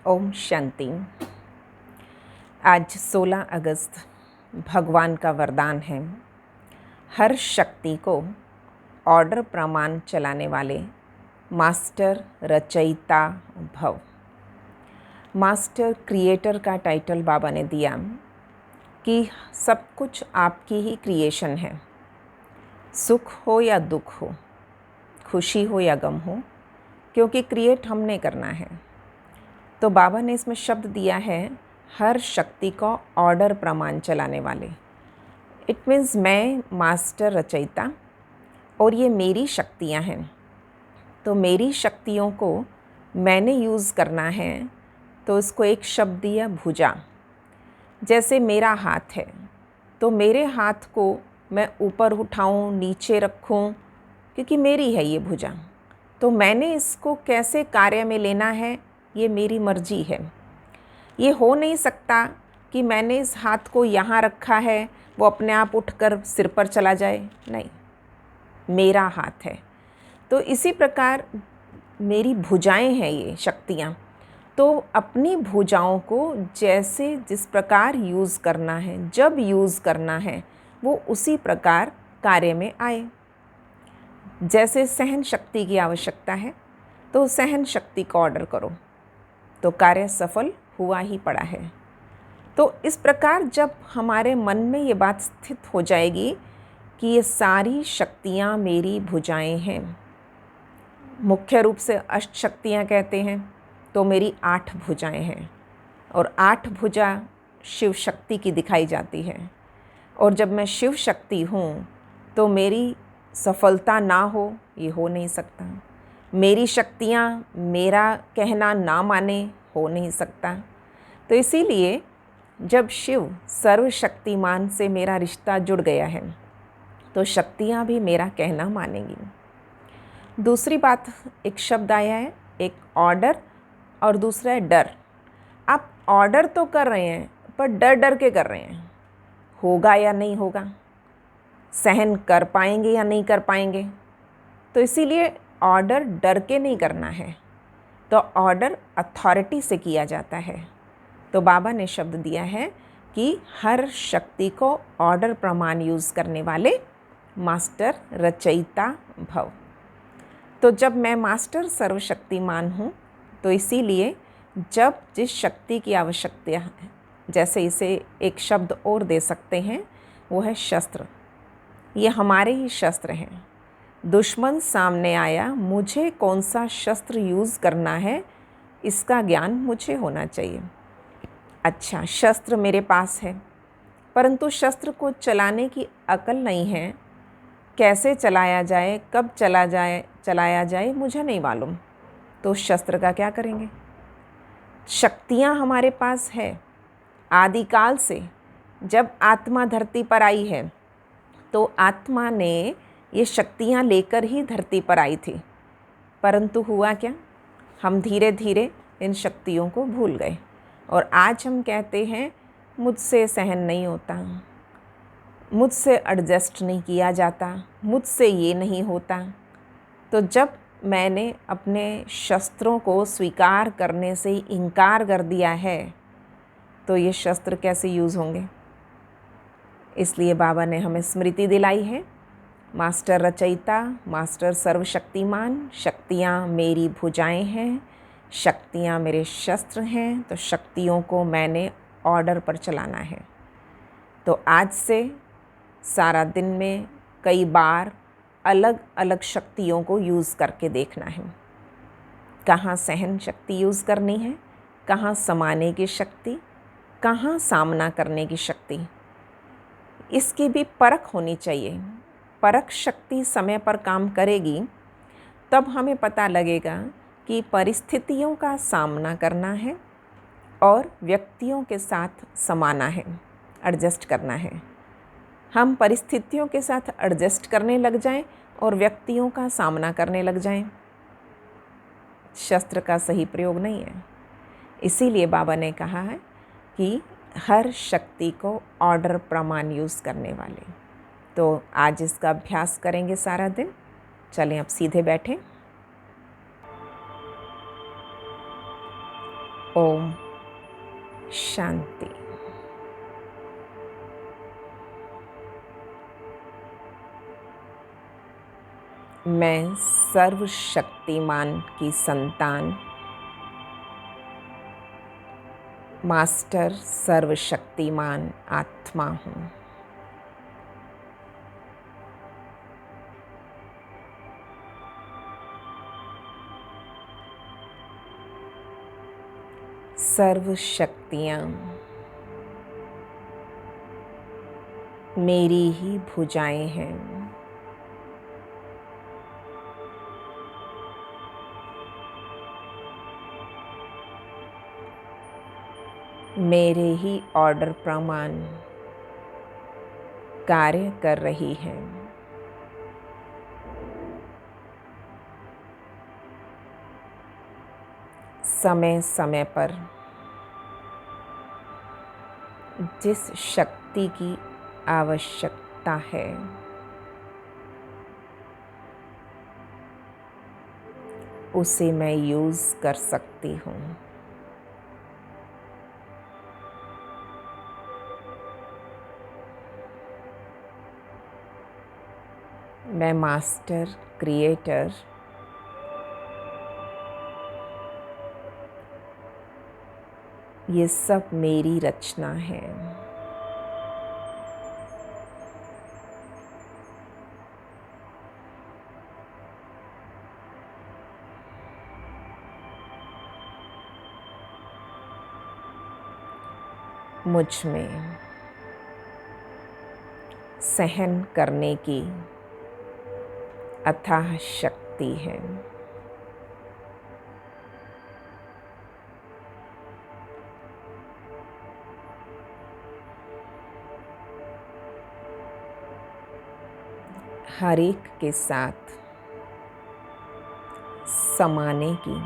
ओम शांति। आज 16 अगस्त भगवान का वरदान है। हर शक्ति को ऑर्डर प्रमाण चलाने वाले मास्टर रचयिता भव। मास्टर क्रिएटर का टाइटल बाबा ने दिया कि सब कुछ आपकी ही क्रिएशन है। सुख हो या दुख हो, खुशी हो या गम हो, क्योंकि क्रिएट हमने करना है। तो बाबा ने इसमें शब्द दिया है हर शक्ति का ऑर्डर प्रमाण चलाने वाले। इट मीन्स मैं मास्टर रचयिता और ये मेरी शक्तियाँ हैं, तो मेरी शक्तियों को मैंने यूज़ करना है। तो इसको एक शब्द दिया भुजा। जैसे मेरा हाथ है तो मेरे हाथ को मैं ऊपर उठाऊं, नीचे रखूं, क्योंकि मेरी है ये भुजा। तो मैंने इसको कैसे कार्य में लेना है ये मेरी मर्जी है। ये हो नहीं सकता कि मैंने इस हाथ को यहाँ रखा है वो अपने आप उठकर सिर पर चला जाए, नहीं, मेरा हाथ है। तो इसी प्रकार मेरी भुजाएं हैं ये शक्तियाँ। तो अपनी भुजाओं को जैसे जिस प्रकार यूज़ करना है, जब यूज़ करना है, वो उसी प्रकार कार्य में आए। जैसे सहन शक्ति की आवश्यकता है तो सहन शक्ति का ऑर्डर करो तो कार्य सफल हुआ ही पड़ा है। तो इस प्रकार जब हमारे मन में ये बात स्थित हो जाएगी कि ये सारी शक्तियाँ मेरी भुजाएं हैं, मुख्य रूप से अष्ट शक्तियाँ कहते हैं, तो मेरी 8 भुजाएं हैं और 8 भुजा शिव शक्ति की दिखाई जाती है। और जब मैं शिव शक्ति हूँ तो मेरी सफलता ना हो ये हो नहीं सकता। मेरी शक्तियाँ मेरा कहना ना माने हो नहीं सकता। तो इसीलिए जब शिव सर्वशक्तिमान से मेरा रिश्ता जुड़ गया है तो शक्तियाँ भी मेरा कहना मानेंगी। दूसरी बात, एक शब्द आया है, एक ऑर्डर और दूसरा है डर। आप ऑर्डर तो कर रहे हैं पर डर डर के कर रहे हैं, होगा या नहीं होगा, सहन कर पाएंगे या नहीं कर पाएंगे। तो इसीलिए ऑर्डर डर के नहीं करना है, तो ऑर्डर अथॉरिटी से किया जाता है। तो बाबा ने शब्द दिया है कि हर शक्ति को ऑर्डर प्रमाण यूज़ करने वाले मास्टर रचयिता भव। तो जब मैं मास्टर सर्वशक्तिमान हूँ तो इसीलिए जब जिस शक्ति की आवश्यकता है, जैसे इसे एक शब्द और दे सकते हैं, वो है शस्त्र। ये हमारे ही शस्त्र हैं। दुश्मन सामने आया, मुझे कौन सा शस्त्र यूज़ करना है इसका ज्ञान मुझे होना चाहिए। अच्छा, शस्त्र मेरे पास है परंतु शस्त्र को चलाने की अकल नहीं है। कैसे चलाया जाए, कब चलाया जाए मुझे नहीं मालूम। तो शस्त्र का क्या करेंगे? शक्तियाँ हमारे पास है आदिकाल से। जब आत्मा धरती पर आई है तो आत्मा ने ये शक्तियाँ लेकर ही धरती पर आई थी, परंतु हुआ क्या, हम धीरे धीरे इन शक्तियों को भूल गए और आज हम कहते हैं मुझसे सहन नहीं होता, मुझसे एडजस्ट नहीं किया जाता, मुझसे ये नहीं होता। तो जब मैंने अपने शस्त्रों को स्वीकार करने से इनकार कर दिया है तो ये शस्त्र कैसे यूज़ होंगे? इसलिए बाबा ने हमें स्मृति दिलाई है, मास्टर रचयिता, मास्टर सर्वशक्तिमान, शक्तियाँ मेरी भुजाएं हैं, शक्तियाँ मेरे शस्त्र हैं। तो शक्तियों को मैंने ऑर्डर पर चलाना है। तो आज से सारा दिन में कई बार अलग अलग शक्तियों को यूज़ करके देखना है। कहाँ सहन शक्ति यूज़ करनी है, कहाँ समाने की शक्ति, कहाँ सामना करने की शक्ति, इसकी भी परख होनी चाहिए। परख शक्ति समय पर काम करेगी तब हमें पता लगेगा कि परिस्थितियों का सामना करना है और व्यक्तियों के साथ समाना है, एडजस्ट करना है। हम परिस्थितियों के साथ एडजस्ट करने लग जाएं और व्यक्तियों का सामना करने लग जाएं, शस्त्र का सही प्रयोग नहीं है। इसीलिए बाबा ने कहा है कि हर शक्ति को ऑर्डर प्रमाण यूज़ करने वाले। तो आज इसका अभ्यास करेंगे सारा दिन। चलें अब सीधे बैठें। ओम शांति। मैं सर्वशक्तिमान की संतान, मास्टर सर्वशक्तिमान आत्मा हूँ। सर्व शक्तियाँ मेरी ही भुजाएं हैं। मेरे ही ऑर्डर प्रमाण कार्य कर रही हैं। समय समय पर जिस शक्ति की आवश्यकता है उसे मैं यूज़ कर सकती हूँ। मैं मास्टर क्रिएटर ये सब मेरी रचना है। मुझ में सहन करने की अथाह शक्ति है। हर एक के साथ समाने की,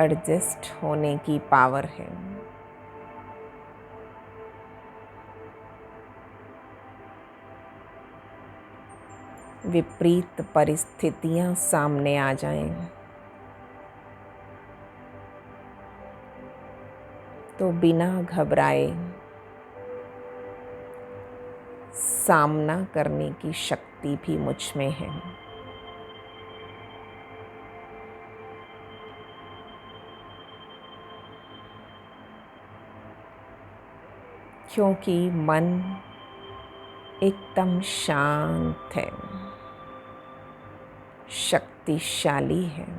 एडजस्ट होने की पावर है। विपरीत परिस्थितियां सामने आ जाएं तो बिना घबराए सामना करने की शक्ति भी मुझ में है। क्योंकि मन एकदम शांत है, शक्तिशाली है।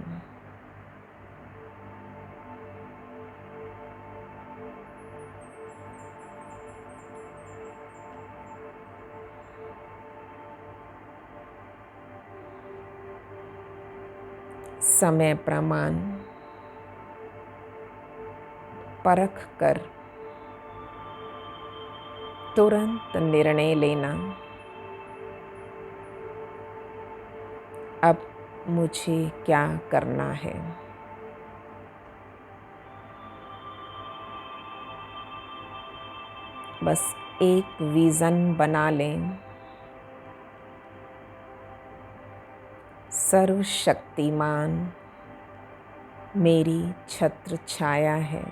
समय प्रमाण परख कर तुरंत निर्णय लेना। अब मुझे क्या करना है? बस एक विज़न बना लें। सर्वशक्तिमान मेरी छत्र छाया है।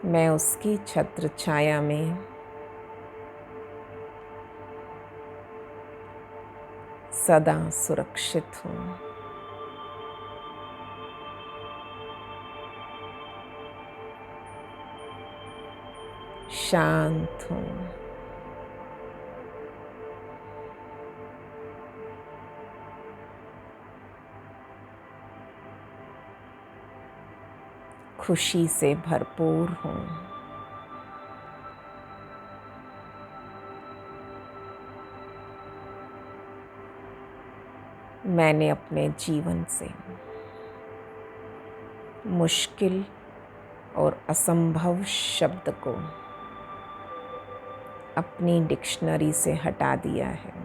मैं उसकी छत्र छाया में सदा सुरक्षित हूँ। शांत हूँ। खुशी से भरपूर हूँ। मैंने अपने जीवन से मुश्किल और असंभव शब्द को अपनी डिक्शनरी से हटा दिया है।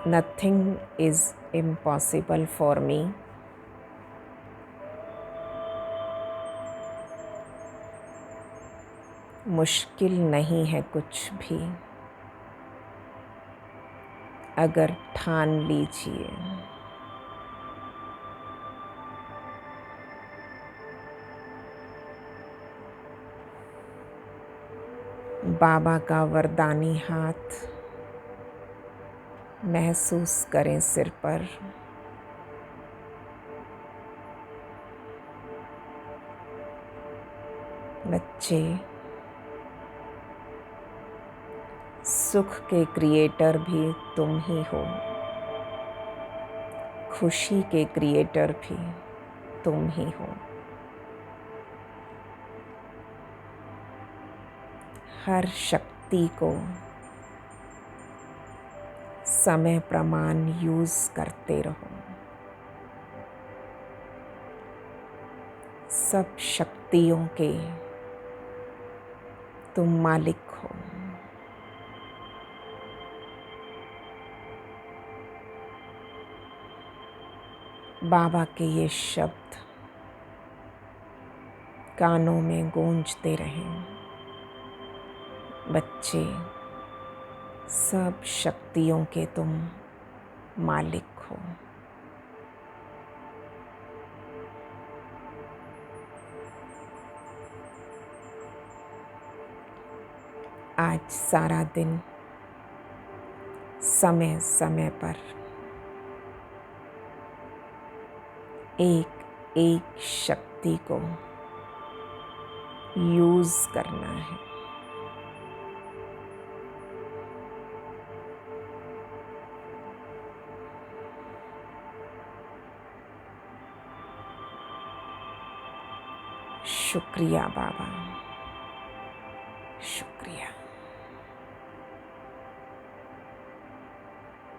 Nothing is impossible for me. मुश्किल नहीं है कुछ भी अगर ठान लीजिए। बाबा का वरदानी हाथ महसूस करें सिर पर। बच्चे, सुख के क्रिएटर भी तुम ही हो, खुशी के क्रिएटर भी तुम ही हो। हर शक्ति को समय प्रमाण यूज करते रहो। सब शक्तियों के तुम मालिक हो। बाबा के ये शब्द कानों में गूंजते रहें। बच्चे, सब शक्तियों के तुम मालिक हो। आज सारा दिन समय समय पर एक एक शक्ति को यूज करना है। शुक्रिया बाबा, शुक्रिया।